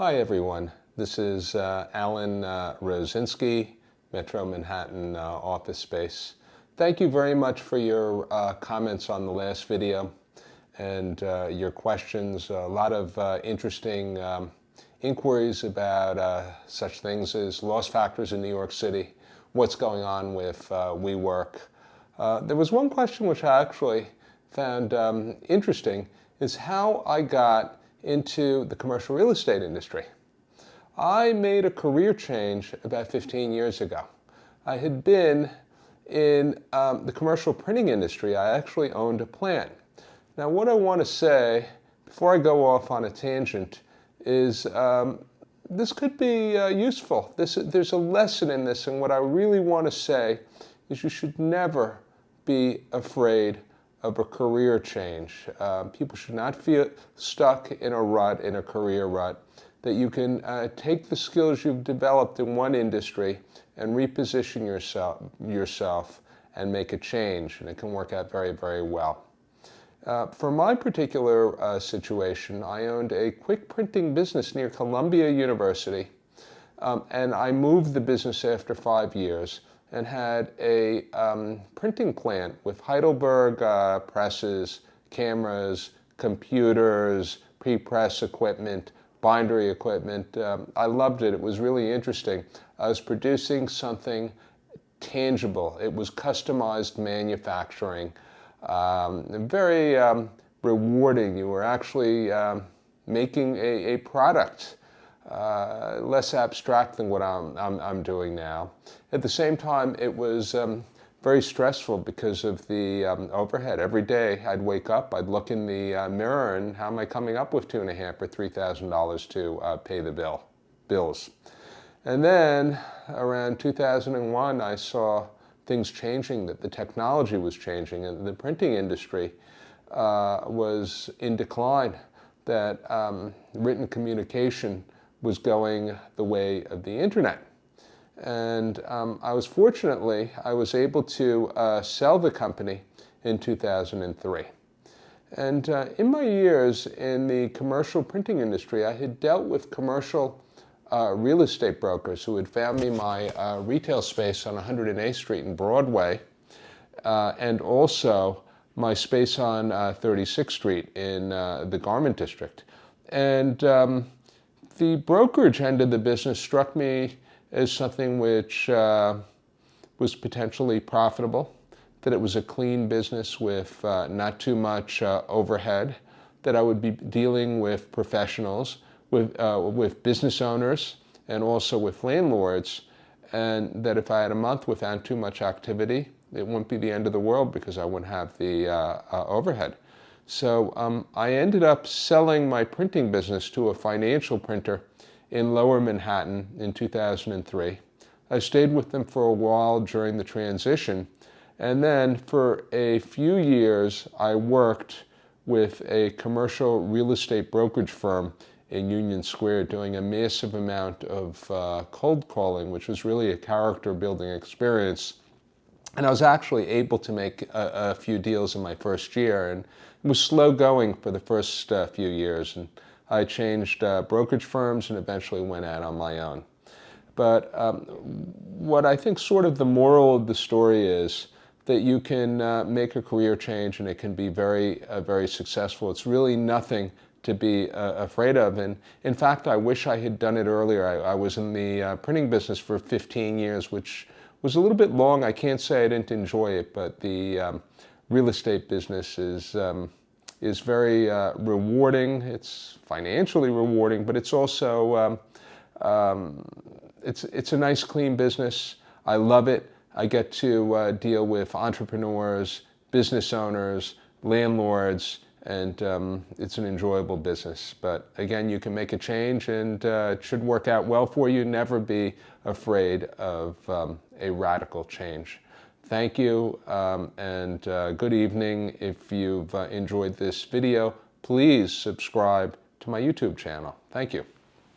Hi everyone, this is Alan Rosinski, Metro Manhattan office space. Thank you very much for your comments on the last video and your questions. A lot of interesting inquiries about such things as loss factors in New York City, what's going on with WeWork. There was one question which I actually found interesting, is how I got into the commercial real estate industry. I made a career change about 15 years ago. I had been in the commercial printing industry. I actually owned a plant. Now what I want to say, before I go off on a tangent, is this could be useful. There's a lesson in this, and what I really want to say is you should never be afraid of a career change. People should not feel stuck in a rut, in a career rut, that you can take the skills you've developed in one industry and reposition yourself and make a change, and it can work out very, very well. For my particular situation, I owned a quick printing business near Columbia University, and I moved the business after 5 years and had a printing plant with Heidelberg presses, cameras, computers, pre-press equipment, bindery equipment. I loved it. It was really interesting. I was producing something tangible. It was customized manufacturing. Very rewarding. You were actually making a product. Less abstract than what I'm doing now. At the same time, it was very stressful because of the overhead. Every day I'd wake up, I'd look in the mirror, and how am I coming up with $2,500 or $3,000 to pay the bills? And then around 2001, I saw things changing, that the technology was changing, and the printing industry was in decline, that written communication was going the way of the internet. And I was able to sell the company in 2003. And in my years in the commercial printing industry, I had dealt with commercial real estate brokers who had found me my retail space on 108th Street and Broadway, and also my space on 36th Street in the Garment District. And the brokerage end of the business struck me as something which was potentially profitable, that it was a clean business with not too much overhead, that I would be dealing with professionals, with business owners, and also with landlords, and that if I had a month without too much activity, it wouldn't be the end of the world because I wouldn't have the overhead. So I ended up selling my printing business to a financial printer in Lower Manhattan in 2003. I stayed with them for a while during the transition, and then for a few years I worked with a commercial real estate brokerage firm in Union Square, doing a massive amount of cold calling, which was really a character building experience. And I was actually able to make a few deals in my first year, and it was slow going for the first few years. And I changed brokerage firms and eventually went out on my own. But what I think sort of the moral of the story is that you can make a career change and it can be very, very successful. It's really nothing to be afraid of. And in fact, I wish I had done it earlier. I was in the printing business for 15 years, which was a little bit long. I can't say I didn't enjoy it, but the real estate business is very rewarding. It's financially rewarding, but it's also it's a nice, clean business. I love it. I get to deal with entrepreneurs, business owners, landlords, and it's an enjoyable business. But again, you can make a change, and it should work out well for you. Never be afraid of a radical change. Thank you, and good evening. If you've enjoyed this video, please subscribe to my YouTube channel. Thank you.